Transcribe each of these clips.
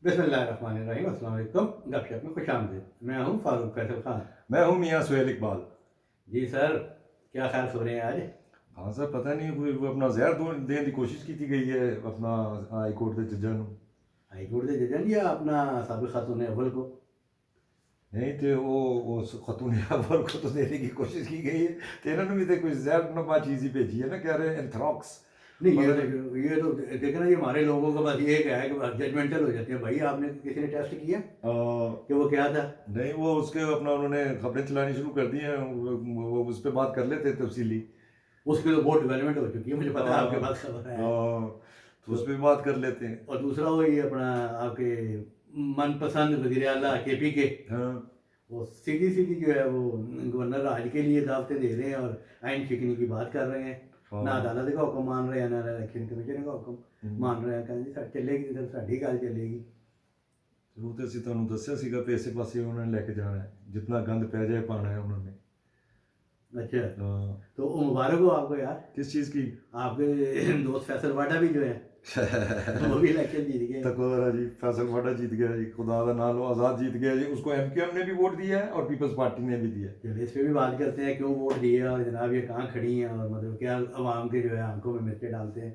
बिस्मिल्लाहिर्रहमानिर्रहीम, अस्सलाम वालेकुम। गपशप में खुशामदीद। मैं हूँ फारूक फैसल खान। मैं हूँ मियाँ सुहेल इकबाल। जी सर, क्या ख्याल सो रहे हैं आज? हाँ सर, पता नहीं वो अपना जहर देने की कोशिश की गई है अपना हाई कोर्ट के जजन ਨੂੰ। हाई कोर्ट के जजन या अपना साबिक खातून अव्वल को? नहीं तो वो खतून अव्वल को तो देने की कोशिश की गई है। तो इन्होंने भी तो कुछ जहर नमा चीज़ ही भेजी है ना, कह रहे हैं एंथ्रॉक्स। नहीं, मतलब ये तो देखे ना, ये हमारे लोगों का बस ये क्या है कि जजमेंटल हो जाते हैं। भाई आपने किसी ने टेस्ट किया कि वो क्या था? नहीं, वो उसके अपना उन्होंने खबरें चलानी शुरू कर दी हैं। वो उस पर बात कर लेते तफसीली। उसकी तो बहुत डेवलपमेंट हो चुकी है, मुझे पता है, आपके पास खबर है। तो उस पर बात कर लेते हैं। और दूसरा वही अपना आपके मनपसंद वज़ीर आला KP के, हाँ वो सीधी सीधी जो है वो गवर्नर राज के लिए दावतें दे रहे हैं और आइन शिकनी की बात कर रहे हैं। ना हाँ। अदालत का हुक्म मान रहे हैं, ना इलेक्शन कमीशन का हुक्म मान रहे हैं। कहते जी चलेगी इधर साड़ी गल चलेगी। वो तो ਅਸੀਂ ਤੁਹਾਨੂੰ ਦੱਸਿਆ ਸੀਗਾ ਵੀ ਇਸੇ ਪਾਸੇ ਉਹਨਾਂ ਨੇ ਲੈ ਕੇ ਜਾਣਾ ਹੈ, ਜਿੰਨਾ ਗੰਦ ਪੈ ਜਾਏ ਪਾਣਾ है उन्होंने। अच्छा, हाँ। तो वो मुबारक हो आपको यार। किस चीज़ की? आपके दोस्त फैसल वाडा भी जो है वो भी इलेक्शन जीत गए। तकोदरा जी, फैसल वाडा जीत गया जी, खुदा का नाम लो, आज़ाद जीत गया जी। उसको MQM ने भी वोट दिया है और पीपल्स पार्टी ने भी दिया है। चलिए इस पे भी बात करते हैं, क्यों वोट दिए और जनाब ये कहाँ खड़ी हैं और मतलब क्या अवाम के जो है आंखों में मिर्चें डालते हैं।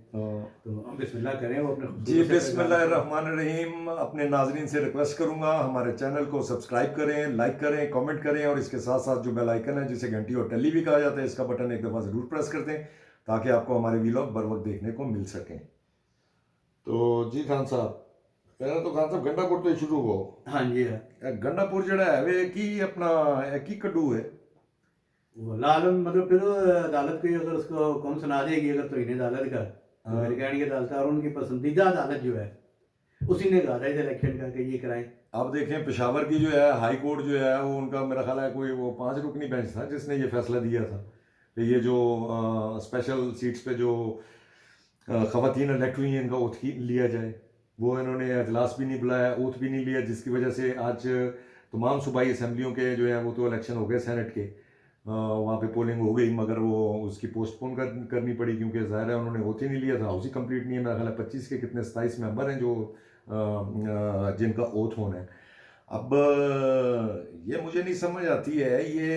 तो बिस्मिल्लाह करें वो अपने जी, खूबसूरत से बिस्मिल्लाहिर्रहमानिर्रहीम। अपने नाजरीन से रिक्वेस्ट करूंगा, हमारे चैनल को सब्सक्राइब करें, लाइक करें, कमेंट करें और इसके साथ साथ जो बेल आइकन है जिसे घंटी और टेली भी कहा जाता है, इसका बटन एक दफ़ा ज़रूर प्रेस कर दें ताकि आपको हमारे वीलॉग बर वक्त देखने को मिल सकें। तो जी खान साहब, पहले तो खान साहब गंडापुर तो ही शुरू हो। हाँ जी है। गंडापुर जड़ा है वे की अपना की कड्डू है। वो लालन मतलब फिर अदालत की अगर उसको कौन सुना देगी अगर तो इन्हें अदालत का तो हाँ। मेरे कहने की अदालत और उनकी पसंदीदा अदालत जो है उसी ने कहा था इस इलेक्शन का कि ये कराएं। अब देखें, पेशावर की जो है हाई कोर्ट जो है वो उनका मेरा ख्याल है कोई वो 5 रुकनी बेंच था जिसने ये फैसला दिया था कि ये जो स्पेशल सीट्स पे जो ख़वातीन इलेक्ट हुई हैं इनका ओथ लिया जाए। वो इन्होंने अजलास भी नहीं बुलाया, ओथ भी नहीं लिया, जिसकी वजह से आज तमाम सूबाई असम्बलियों के जो है वो तो इलेक्शन हो गए सेनेट के। वहाँ पे पोलिंग हो गई मगर वो उसकी पोस्टपोन करनी पड़ी क्योंकि ज़ाहिर है उन्होंने ओथ ही नहीं लिया था। हाउस ही कंप्लीट नहीं है, मेरा ख्याल है 25 के कितने 27 मेंबर हैं जो जिनका ओथ होना है। अब ये मुझे नहीं समझ आती है, ये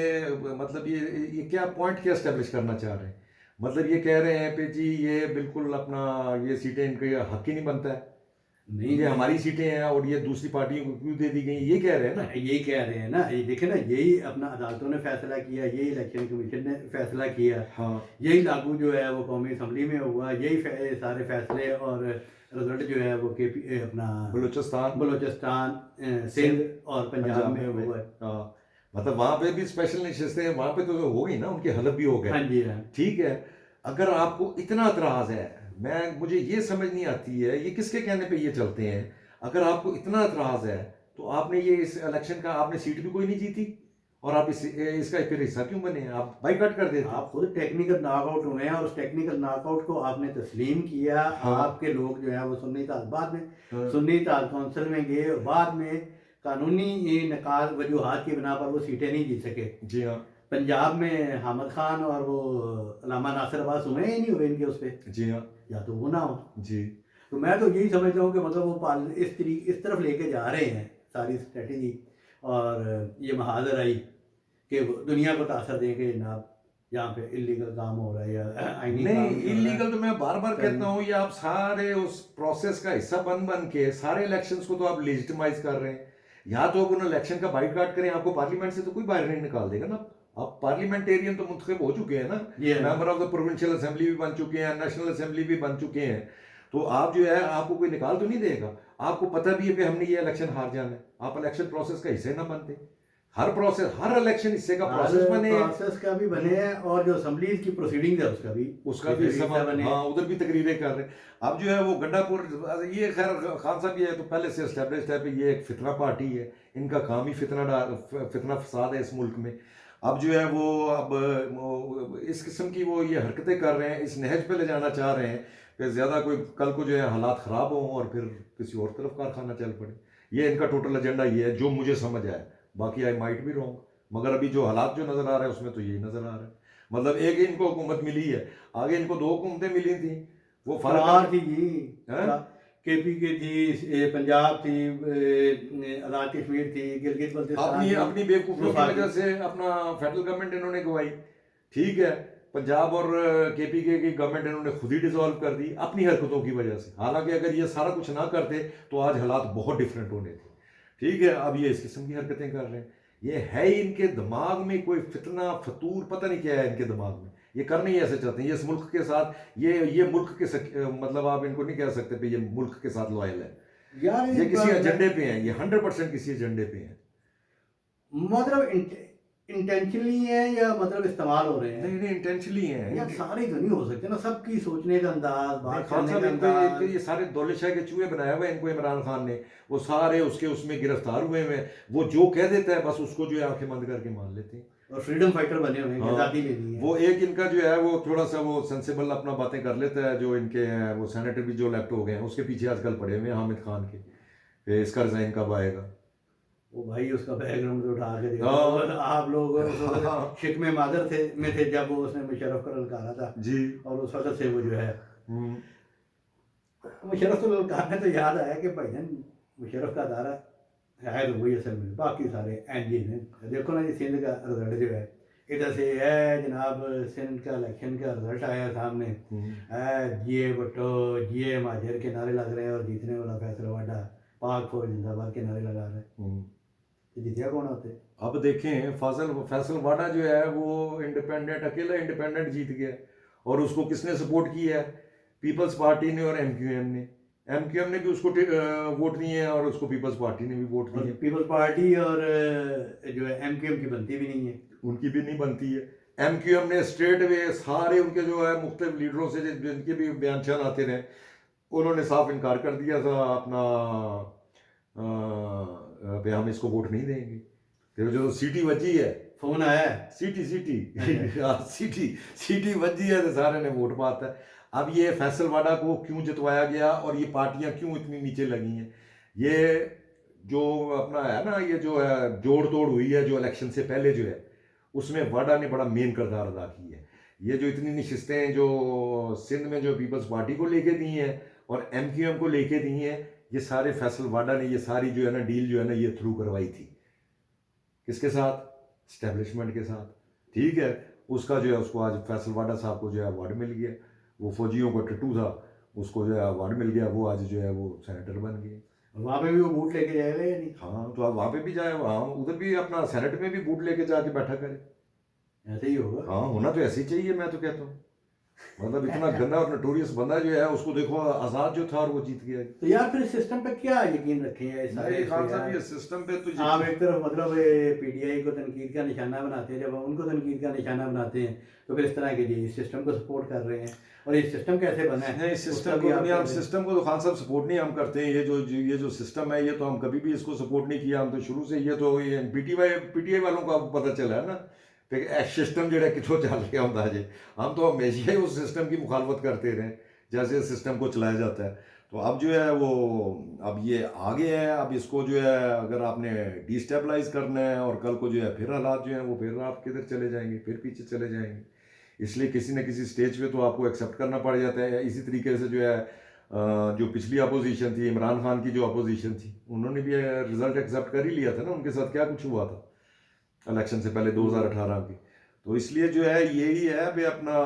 मतलब ये क्या पॉइंट क्या एस्टेब्लिश करना चाह रहे हैं। मतलब ये कह रहे हैं पे जी ये बिल्कुल अपना ये सीटें इनके हक ही नहीं बनता है, नहीं ये हमारी सीटें हैं और ये दूसरी पार्टियों को क्यों दे दी गई, ये कह रहे हैं ना। यही कह रहे हैं ना, ये देखे ना, यही अपना अदालतों ने फैसला किया, यही इलेक्शन कमीशन ने फैसला किया, हाँ। यही लागू जो है वो कौमी असम्बली में हुआ, यही सारे फैसले और रिजल्ट जो है वो KP अपना बलूचिस्तान सिंध और पंजाब में हुआ है। हाँ, मतलब वहाँ पे भी स्पेशल निशिस्त है, वहाँ पे तो हो गई ना, उनके हलफ भी हो गए। हाँ जी हाँ। ठीक है, अगर आपको इतना एतराज़ है, मुझे ये समझ नहीं आती है ये किसके कहने पे ये चलते हैं। अगर आपको इतना एतराज़ है तो आपने ये इस इलेक्शन का आपने सीट भी कोई नहीं जीती और आप इसका फिर हिस्सा क्यों बने, आप बाइकआउट कर देते। आप खुद टेक्निकल नॉकआउट हुए हैं और उस टेक्निकल नॉकआउट को आपने तस्लीम किया। हाँ। आपके लोग जो है वो सुन्नी ताल बाद में हाँ। सुन्नी ताल कौंसिल में गए और बाद में कानूनी नकार वजूहात की बिना पर वो सीटें नहीं जीत सके। जी हाँ। पंजाब में हामिद खान और वो अल्लामा नासिर अब्बास हुए ही नहीं हुए इनके उस पर, जी हाँ। या तो वो ना हो। जी। तो मैं तो यही समझता हूँ कि मतलब वो इस तरफ लेके जा रहे हैं सारी स्ट्रेटजी और ये महाजर आई कि दुनिया को तासर दें कि जनाब यहाँ पे इलीगल काम हो रहा है या आईनी काम नहीं, नहीं हो रहा है। इलीगल तो मैं बार बार कहता हूँ, ये आप सारे उस प्रोसेस का हिस्सा बन बन के सारे इलेक्शंस को तो आप लेजिटिमाइज कर रहे हैं। या तो आप उन इलेक्शन का बाइकआउट करें, आपको पार्लियामेंट से तो कोई बाहर नहीं निकाल देगा ना। आप पार्लियामेंटेरियन तो मुंतखब हो चुके हैं ना, member of the provincial assembly भी बन चुके हैं, नेशनल असेंबली भी बन चुके हैं। तो आप जो है आपको कोई निकाल तो नहीं देगा। आपको पता भी है कि हमने ये इलेक्शन हार जाना है, आप इलेक्शन प्रोसेस का हिस्से ना बनते। हर प्रोसेस, हर इलेक्शन हिस्से का प्रोसेस बने, प्रोसेस का भी बने हैं और जो असेंबली की प्रोसीडिंग है उसका भी हिस्सा बने। हाँ, उधर भी तकरीरें कर रहे हैं। अब जो है वो गंडापुर ये खैर खान साहब ये तो पहले से एस्टेब्लिश्ड है कि ये एक फितना पार्टी है, इनका काम ही फितना फसाद है इस मुल्क में। अब जो है वो अब इस किस्म की वो ये हरकतें कर रहे हैं, इस नहज पे ले जाना चाह रहे हैं कि ज़्यादा कोई कल को जो है हालात ख़राब हों और फिर किसी और तरफ कारखाना चल पड़े। ये इनका टोटल एजेंडा ये है जो मुझे समझ आया, बाकी आई माइट भी रॉन्ग, मगर अभी जो हालात जो नज़र आ रहे हैं उसमें तो यही नज़र आ रहा है। मतलब एक इनको हुकूमत मिली है, आगे इनको 2 हुकूमतें मिली थी, वो फरार थी जी। KPK थी, पंजाब थी, आज़ाद कश्मीर थी, गिलगित बल्तिस्तान अपनी थी, अपनी बेवकूफ़ियों की वफाक वजह से अपना फेडरल गवर्नमेंट इन्होंने गवाई। ठीक है, पंजाब और KPK की गवर्नमेंट इन्होंने खुद ही डिसॉल्व कर दी अपनी हरकतों की वजह से। हालांकि अगर ये सारा कुछ ना करते तो आज हालात बहुत डिफरेंट होने थे। ठीक है, अब ये इस किस्म की हरकतें कर रहे हैं। ये है ही इनके दिमाग में कोई फितना फतूर, पता नहीं क्या है इनके दिमाग में। ये करना ही ऐसे चाहते हैं। ये इस मुल्क के साथ, ये मुल्क के मतलब आप इनको नहीं कह सकते कि ये मुल्क के साथ लॉयल है। यार ये किसी एजेंडे पे हैं, ये 100% किसी एजेंडे पे हैं। मतलब इंटेंशनली है या मतलब इस्तेमाल हो रहे हैं? नहीं नहीं, इंटेंशनली है। यार सारे तो नहीं हो सकते ना, सबकी सोचने का अंदाज, नहीं, बात खान करने साहब का इनको अंदाज। ये सारे दौलतशाह के चूहे बनाए हुए हैं इनको इमरान खान ने। वो सारे उसके उसमें गिरफ्तार हुए हैं। वो जो कह देता है बस उसको जो है आंखें बंद करके मान लेते हैं। और फ्रीडम फाइटर बने हुए हैं कि हाँ, आज़ादी लेनी है। वो एक इनका जो है वो थोड़ा सा वो सेंसिबल अपना बातें कर लेता है। जो इनके हैं वो सेनेटर भी जो इलेक्ट हो गए हैं उसके पीछे आजकल पड़े हुए हैं हामिद खान के, कि इसका रिजाइन कब आएगा। वो भाई उसका बैकग्राउंड तो उठा के देखो। हाँ। और आप लोग उस वक्त हाँ। शिकमे मादर थे जब वो उसने मुशर्रफ को ललकारा था। जी। और उस वक्त से वो जो है हम्म। मुशर्रफ को ललकारने तो याद आया कि भाईजान मुशर्रफ का अदारा है तो वही असल में, बाकी सारे एनजीन हैं। देखो ना ये सिंध का रिजल्ट जो है इधर से है जनाब, सिंध का इलेक्शन का रिजल्ट आया सामने है, जिए भुट्टो जिए महाजर के नारे लग रहे हैं और जीतने वाला फैसल वाडा पाक फौज जिंदाबाद के नारे लगा रहे हैं। तो जीतिया कौन होते? अब देखें, फैसल वाडा जो है वो इंडिपेंडेंट, अकेला इंडिपेंडेंट जीत गया। और उसको किसने सपोर्ट किया है? पीपल्स पार्टी ने और एमक्यूएम ने। एमक्यूएम ने भी उसको वोट दिए हैं और उसको पीपल्स पार्टी ने भी वोट दिए हैं। पीपल्स पार्टी और जो है एमक्यूएम की बनती भी नहीं है। उनकी भी नहीं बनती है। एमक्यूएम ने स्ट्रेट वे सारे उनके जो है मुख्तलिफ लीडरों से जिनके भी बयान आते रहे, उन्होंने साफ इनकार कर दिया था अपना भाई हम इसको वोट नहीं देंगे। फिर जो सीटी बची है, फोन आया है सीटी सीटी बची है तो सारे ने वोट पाता है। अब ये फैसल वाडा को क्यों जितवाया गया और ये पार्टियां क्यों इतनी नीचे लगी हैं? ये जो अपना है ना, ये जो है जोड़ तोड़ हुई है जो इलेक्शन से पहले जो है, उसमें वाडा ने बड़ा मेन किरदार अदा की है। ये जो इतनी नशिस्तें जो सिंध में जो पीपल्स पार्टी को लेके दी हैं और एमक्यूएम को लेके दी हैं, ये सारे फैसल वाडा ने ये सारी जो है ना डील जो है ना ये थ्रू करवाई थी। किसके साथ? स्टैब्लिशमेंट के साथ। ठीक है, उसका जो है उसको आज फैसल वाडा साहब को जो है अवार्ड मिल गया। वो फौजियों का टट्टू था, उसको जो है अवार्ड मिल गया। वो आज जो है वो सेनेटर बन गए। वहाँ पे भी वो बूट लेके जाएगा या नहीं? हाँ, तो आप वहाँ पे भी जाए, वहाँ उधर भी अपना सेनेट में भी बूट लेके जाके बैठा करे। ऐसे ही होगा। हाँ, होना तो ऐसे ही चाहिए। मैं तो कहता हूँ मतलब इतना गंदा और नटोरियस बंदा जो है उसको देखो, आजाद जो था और वो जीत गया। तो यार फिर सिस्टम पे क्या यकीन रखे हैं सारे? खान साहब ये सिस्टम पे तो आप एक तरफ मतलब पीटीआई को तनकीद का निशाना बनाते हैं, जब हम उनको तनकीद का निशाना बनाते हैं तो फिर इस तरह के जी सिस्टम को सपोर्ट कर रहे हैं। और ये सिस्टम कैसे बना है? नहीं, सिस्टम को नहीं, हम सिस्टम को तो खान साहब सपोर्ट नहीं हम करते हैं। ये जो सिस्टम है ये तो हम कभी भी इसको सपोर्ट नहीं किया। हम तो शुरू से ये तो ये पीटीआई वालों को अब पता चला है ना कि सिस्टम जो है कितों चल रहा होता है। हम तो हमेशा ही उस सिस्टम की मुखालफत करते रहे जैसे सिस्टम को चलाया जाता है। तो अब जो है वो अब ये आगे है। अब इसको जो है अगर आपने डिस्टेबलाइज करना है और कल को जो है फिर हालात जो है वो फिर आप किधर चले जाएंगे, फिर पीछे चले जाएंगे। इसलिए किसी न किसी स्टेज पे तो आपको एक्सेप्ट करना पड़ जाता है। इसी तरीके से जो है जो पिछली अपोजिशन थी, इमरान खान की जो अपोजिशन थी, उन्होंने भी रिजल्ट एक्सेप्ट कर ही लिया था ना। उनके साथ क्या कुछ हुआ था इलेक्शन से पहले 2018 की। तो इसलिए जो है यही है भाई अपना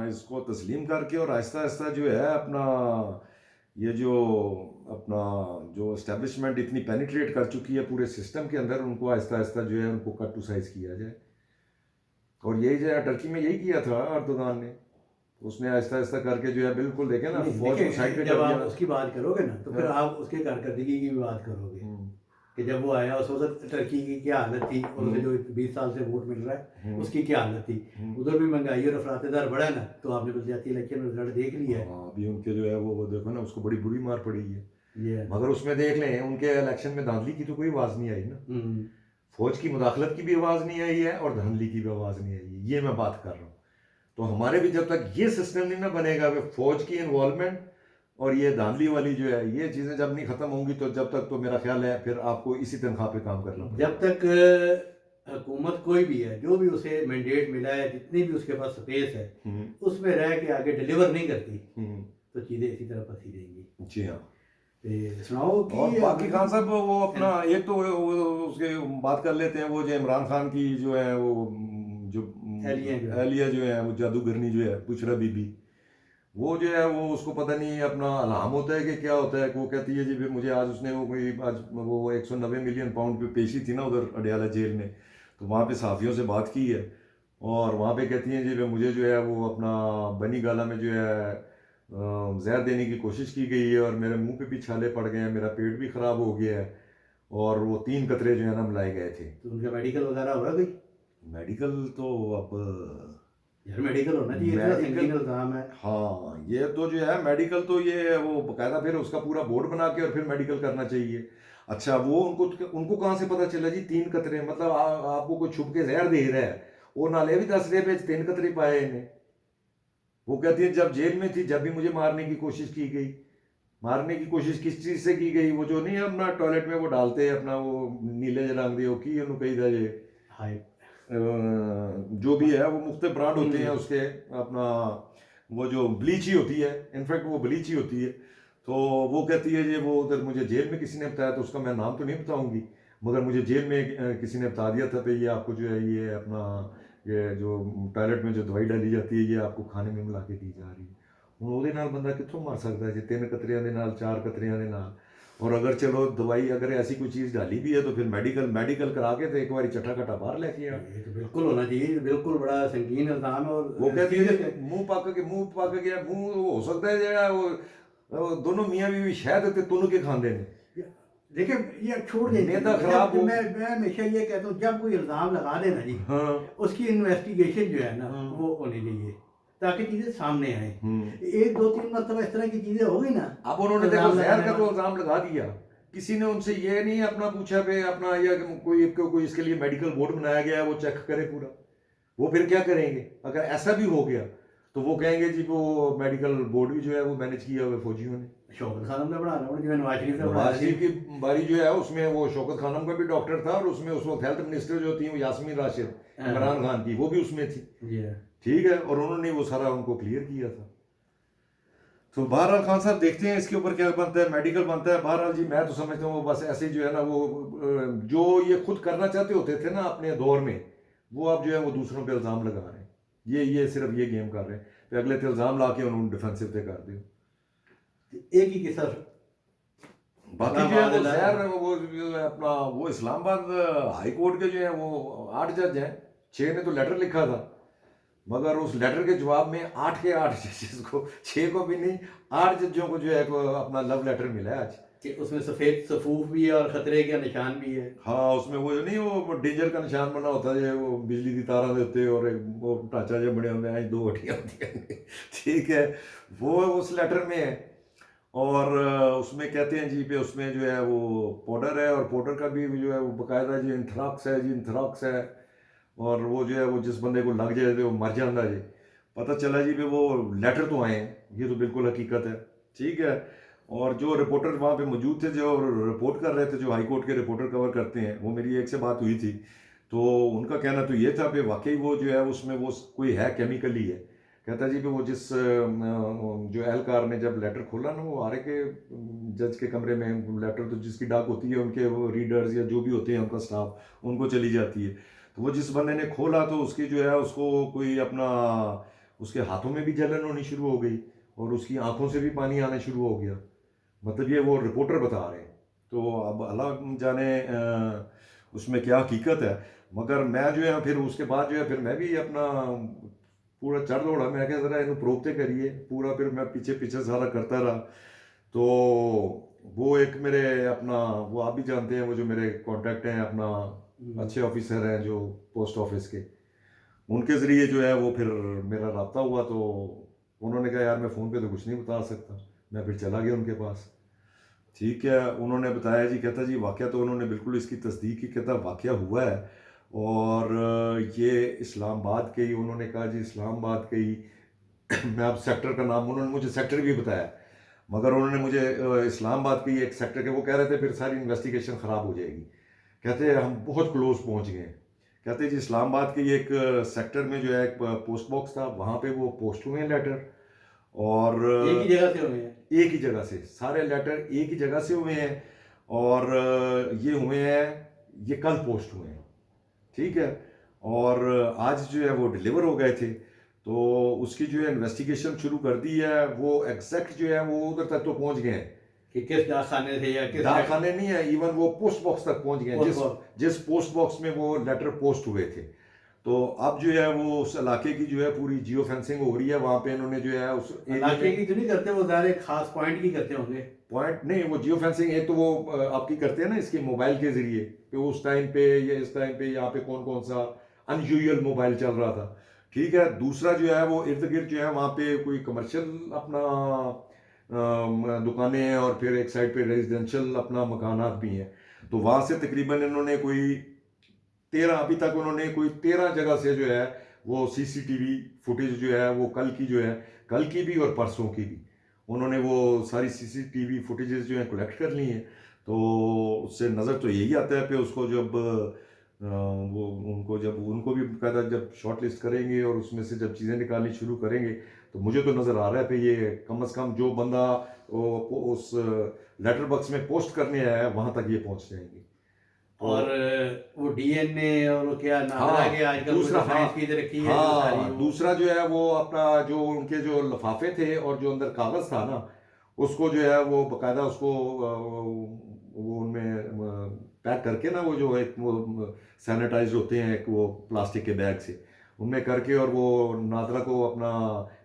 इसको तस्लीम करके और आहिस्ता आहिस्ता जो है अपना ये जो अपना जो एस्टेब्लिशमेंट इतनी पेनिट्रेट कर चुकी है पूरे सिस्टम के अंदर, उनको आहिस्ता आहिस्ता जो है उनको कट टू साइज किया जाए। और यही जो है टर्की में यही किया था अर्दोगान ने। उसने आहिस्ता आहिस्ता करके जो है बिल्कुल देखे ना फौज को साइड पे जब आप उसकी बात करोगे ना तो फिर आप उसके कारकर्दगी की भी बात करोगे कि जब वो आया उस वक्त टर्की की क्या हालत थी और उसे जो 20 साल से वोट मिल रहा है उसकी क्या हालत थी। उधर भी महंगाई और अफरातेदार बढ़ा ना, तो आपने बलदियाती इलेक्शन में रिजल्ट देख लिया है। अभी उनके जो है वो देखो ना उसको बड़ी बुरी मार पड़ी है। ये मगर उसमें देख लें उनके इलेक्शन में धांधली की तो कोई आवाज़ नहीं आई ना। फौज की मुदाखलत की भी आवाज़ नहीं आई है और धांधली की भी आवाज़ नहीं आई है। ये मैं बात कर रहा हूँ। तो हमारे भी जब तक ये सिस्टम नहीं ना बनेगा, फौज की इन्वॉल्वमेंट और ये धांधली वाली जो है ये चीज़ें जब नहीं ख़त्म होंगी तो जब तक तो मेरा ख्याल है फिर आपको इसी तनख्वाह पे काम करना पड़ेगा। जब तक हुकूमत कोई भी है, जो भी उसे मैंडेट मिला है, जितनी भी उसके पास स्पेस है उसमें रह के आगे डिलीवर नहीं करती तो चीज़ें इसी तरह फंसी रहेंगी। जी हाँ। ते सुनाओ और कि बाकी खान साहब वो अपना एक तो उसके बात कर लेते हैं, वो जो इमरान खान की जो है वो जो एलियन जो है। एलिया जो है वो जादूगरनी जो है बुशरा बीबी, वो जो है वो उसको पता नहीं अपना अलाम होता है कि क्या होता है कि वो कहती है जी फिर मुझे आज उसने वो कोई आज वो 190 मिलियन पाउंड पे पेशी थी ना उधर अडयाला जेल में, तो वहाँ पे सहाफ़ियों से बात की है और वहाँ पे कहती हैं जी फिर मुझे जो है वो अपना बनी गाला में जो है जहर देने की कोशिश की गई है और मेरे मुंह पे भी छाले पड़ गए हैं, मेरा पेट भी ख़राब हो गया है और वो 3 कतरे जो है ना मिलाए गए थे। तो उनका मेडिकल वगैरह हो रहा कोई? मेडिकल तो अब यार मेडिकल होना चाहिए, इतना मेडिकल, संगीन इल्जाम है। हाँ ये तो जो है मेडिकल तो ये वो बकायदा फिर उसका पूरा बोर्ड बना के और फिर मेडिकल करना चाहिए। अच्छा वो उनको उनको कहाँ से पता चला जी 3 कतरे, मतलब आपको कोई छुप के जहर दे रहा है, वो नाले भी 10 रुपए 3 कतरे पाए इन्हें। वो कहती है जब जेल में थी जब भी मुझे मारने की कोशिश की गई। मारने की कोशिश किस चीज से की गई? वो जो नहीं अपना टॉयलेट में वो डालते हैं अपना वो नीले रंग दे की उन्होंने कही था ये हाय। जो भी है वो मुख्तलिफ ब्रांड होते हैं हम्म। उसके, अपना वो जो ब्लीच ही होती है, इनफैक्ट वो ब्लीच ही होती है। तो वो कहती है ये वो उधर मुझे जेल में किसी ने बताया, तो उसका मैं नाम तो नहीं बताऊंगी, मगर मुझे जेल में किसी ने बता दिया था कि ये आपको जो है ये अपना ये जो टॉयलेट में जो दवाई डाली जाती है ये आपको खाने में मिला के दी जा रही है। ਹੁਣ ਉਹਦੇ ਨਾਲ ਬੰਦਾ ਕਿੱਥੋਂ ਮਰ ਸਕਦਾ ਹੈ ਜੀ 3 ਕਤਰਿਆਂ ਦੇ ਨਾਲ 4 ਕਤਰਿਆਂ ਦੇ ਨਾਲ? और अगर चलो दवाई अगर ऐसी कोई चीज़ डाली भी है तो फिर मेडिकल मेडिकल करा के तो एक बार चट्टा कट्टा बाहर लेके आ। ये तो बिल्कुल होना चाहिए, बिल्कुल बड़ा संगीन इल्जाम है। वो और कहती है सीरियस है। मुंह पक गया मुंह हो सकता है जरा वो दोनों मियाँ बीवी शायद ते तुन के खांदे ने देखिए ये छोड़ दें, नेता खराब हो। मैं हमेशा ये कहता हूँ जब कोई इल्जाम लगा देना जी, हाँ। उसकी इन्वेस्टिगेशन जो है ना हाँ। वो होनी चाहिए ताकि चीजें सामने आए। हम्म। 1 2 3 मरतबा इस तरह की चीजें हो गई ना, अब उन्होंने देखो इल्जाम जहर लगाने का तो वाले। इल्जाम लगा दिया, किसी ने उनसे ये नहीं अपना पूछा पे अपना या कोई इसके लिए मेडिकल बोर्ड बनाया गया है वो चेक करे पूरा। वो फिर क्या करेंगे अगर ऐसा भी हो गया? तो वो कहेंगे जी वो मेडिकल बोर्ड भी जो है वो मैनेज किया हुआ है फौजियों ने। शौकत खानम ने बढ़ाना पड़ा, जिन्हें नवाज शरीफ ने नवाज बढ़ाया शरीफ की बारी जो है उसमें वो शौकत खानम का भी डॉक्टर था और उसमें उस वक्त हेल्थ मिनिस्टर जो थी वो यास्मीन राशिद हाँ। इमरान खान की, वो भी उसमें थी। जी हाँ। ठीक है, और उन्होंने वो सारा उनको क्लियर किया था। तो बहरहाल खान साहब देखते हैं इसके ऊपर क्या बनता है, मेडिकल बनता है। बहरहाल जी मैं तो समझता हूँ वो बस ऐसे ही जो है ना वो जो ये खुद करना चाहते होते थे ना अपने दौर में, वो अब जो है वो दूसरों पे इल्ज़ाम लगा रहे हैं। ये सिर्फ ये गेम कर रहे हैं कि अगले पे इल्ज़ाम ला के उन्होंने डिफेंसिव पे कर दिया। एक ही किस्सा बाकी जो है वो जहर वो जो है अपना वो इस्लामाबाद हाई कोर्ट के जो है वो 8 जज हैं, 6 ने तो लेटर लिखा था, मगर उस लेटर के जवाब में 8 के 8 जजेस को, 6 को भी नहीं 8 जजों को जो है अपना लव लेटर मिला है आज। कि उसमें सफ़ेद सफूफ भी है और खतरे का निशान भी है। हाँ उसमें वो जो नहीं वो डेंजर का निशान बना होता है वो बिजली की तारा के उत्ते और एक वो ढांचा जो बने होंगे 2 हड्डियां होती हैं ठीक है, वो उस लेटर में है। और उसमें कहते हैं जी पे उसमें जो है वो पाउडर है और पाउडर का भी जो है वो बाकायदा जी इंथ्राक्स है जी, इंथ्राक्स है, और वो जो है वो जिस बंदे को लग जाए तो वो मर जाता जी। पता चला जी पे वो लेटर तो आए हैं, ये तो बिल्कुल हकीकत है। ठीक है, और जो रिपोर्टर वहाँ पे मौजूद थे जो रिपोर्ट कर रहे थे, जो हाई कोर्ट के रिपोर्टर कवर करते हैं, वो मेरी एक से बात हुई थी, तो उनका कहना तो ये था कि वाकई वो जो है उसमें वो कोई है केमिकली है। कहता जी कि वो जिस जो एहलकार ने जब लेटर खोला ना वो आरे के जज के कमरे में, लेटर तो जिसकी डाक होती है उनके वो रीडर्स या जो भी होते हैं उनका स्टाफ उनको चली जाती है, तो वो जिस बंदे ने खोला तो उसकी जो है उसको कोई अपना उसके हाथों में भी जलन होनी शुरू हो गई और उसकी आंखों से भी पानी आना शुरू हो गया। मतलब ये वो रिपोर्टर बता रहे हैं, तो अब अल्लाह जाने उसमें क्या हकीकत है। मगर मैं जो है फिर उसके बाद जो है फिर मैं भी अपना पूरा चढ़ दौड़ा, मैं क्या ज़रा इन्हें प्रोबते करिए पूरा, फिर मैं पीछे पीछे सारा करता रहा। तो वो एक मेरे अपना वो आप भी जानते हैं वो जो मेरे कांटेक्ट हैं अपना अच्छे ऑफिसर हैं जो पोस्ट ऑफिस के, उनके ज़रिए जो है वो फिर मेरा रब्ता हुआ। तो उन्होंने कहा यार मैं फ़ोन पे तो कुछ नहीं बता सकता, मैं फिर चला गया उनके पास। ठीक है, उन्होंने बताया जी, कहता जी वाक़या तो उन्होंने बिल्कुल इसकी तस्दीक की, कहता वाक़या हुआ है और ये इस्लामाबाद के ही, उन्होंने कहा जी इस्लामाबाद के ही मैं अब सेक्टर का नाम, उन्होंने मुझे सेक्टर भी बताया, मगर उन्होंने मुझे इस्लामाबाद के ही एक सेक्टर के, वो कह रहे थे फिर सारी इन्वेस्टिगेशन ख़राब हो जाएगी, कहते हम बहुत क्लोज पहुँच गए। कहते जी इस्लामाबाद के एक सेक्टर में जो है एक पोस्ट बॉक्स था, वहाँ पे वो पोस्ट हुए लेटर और एक ही जगह से हुए हैं। एक ही जगह से सारे लेटर एक ही जगह से हुए हैं, और ये हुए हैं, ये कल पोस्ट हुए हैं, ठीक है। और आज जो है वो डिलीवर हो गए थे, तो उसकी जो है इन्वेस्टिगेशन शुरू कर दी है। वो एग्जैक्ट जो है वो उधर तक तो पहुंच गए हैं कि किस डाकखाने से या किस डाकखाने नहीं है, इवन वो पोस्ट बॉक्स तक पहुंच गए हैं, पोस्ट जिस बॉक्स। जिस पोस्ट बॉक्स में वो लेटर पोस्ट हुए थे। तो अब जो है वो उस इलाके की जो है पूरी जियो फेंसिंग हो रही है, वहां पे इन्होंने जो है उस इलाके की तो नहीं करते वो, ज़्यादा खास पॉइंट की करते होंगे। पॉइंट नहीं, वो जियो फेंसिंग एक तो वो आपकी करते हैं ना इसके मोबाइल के जरिए, कि उस टाइम पे या इस टाइम पे यहाँ पे कौन कौन सा अनयूजुअल मोबाइल चल रहा था, ठीक है। दूसरा जो है वो इर्द गिर्द जो है वहाँ पे कोई कमर्शियल अपना दुकानें हैं, और फिर एक साइड पे रेजिडेंशियल अपना मकानात भी हैं। तो वहाँ से तकरीबन इन्होंने कोई 13, अभी तक उन्होंने कोई 13 जगह से जो है वो सीसीटीवी फुटेज जो है वो कल की जो है, कल की भी और परसों की भी, उन्होंने वो सारी सीसीटीवी फुटेजेस जो है कलेक्ट कर ली हैं। तो उससे नज़र तो यही आता है कि उसको जब वो उनको जब उनको भी कहता जब शॉर्ट लिस्ट करेंगे और उसमें से जब चीज़ें निकालनी शुरू करेंगे, तो मुझे तो नज़र आ रहा है कि ये कम से कम जो बंदा उस लेटर बॉक्स में पोस्ट करने आया है वहाँ तक ये पहुँच जाएंगे। और वो डीएनए और वो क्या नादरा हाँ, के आजकल दूसरा, साइंस की रखी है जो हाँ, सारी वो। दूसरा जो है वो अपना जो उनके जो लिफाफे थे और जो अंदर कागज था ना, उसको जो है वो बकायदा उसको वो उनमें पैक करके ना, वो जो एक वो सैनिटाइज होते हैं एक वो प्लास्टिक के बैग से, उनमें करके और वो नादरा को अपना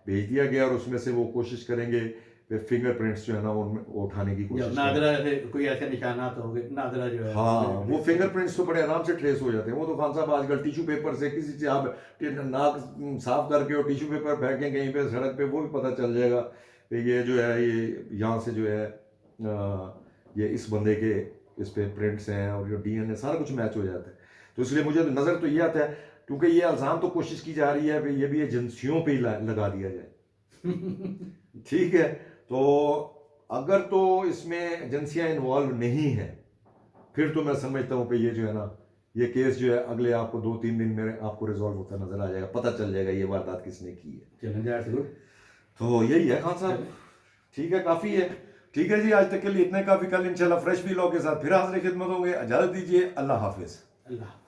भेज दिया गया, और उसमें से वो कोशिश करेंगे फिर फिंगरप्रिंट्स जो है ना उनमें वो उठाने की जब कोशिश करेंगे। नादरा से कोई ऐसे निशानात हो गए, नादरा जो है हाँ, वो फिंगरप्रिंट्स तो बड़े आराम से ट्रेस हो जाते हैं। वो तो खान साहब आजकल टिश्यू पेपर से किसी से आप नाक साफ करके और टिश्यू पेपर फेंकें कहीं पे सड़क पे, वो भी पता चल जाएगा कि ये जो है ये यहाँ से जो है ये इस बंदे के इस पे प्रिंट्स हैं, और जो डीएनए सारा कुछ मैच हो जाता है। तो इसलिए मुझे नज़र तो ये आता है, क्योंकि ये इल्ज़ाम तो कोशिश की जा रही है कि ये भी एजेंसियों पे ही लगा दिया जाए ठीक है। तो अगर तो इसमें एजेंसियां इन्वॉल्व नहीं हैं, फिर तो मैं समझता हूँ कि ये जो है ना, ये केस जो है अगले आपको 2-3 दिन में आपको रिजॉल्व होता नजर आ जाएगा, पता चल जाएगा ये वारदात किसने की है। चलें दैट्स गुड। तो यही है खान साहब, ठीक है, काफ़ी है। ठीक है जी, आज तक के लिए इतना ही काफ़ी। कल इंशाल्लाह फ्रेश वीलॉग के साथ फिर हाजिर खिदमत होंगे। इजाज़त दीजिए, अल्लाह हाफिज़। अल्लाह।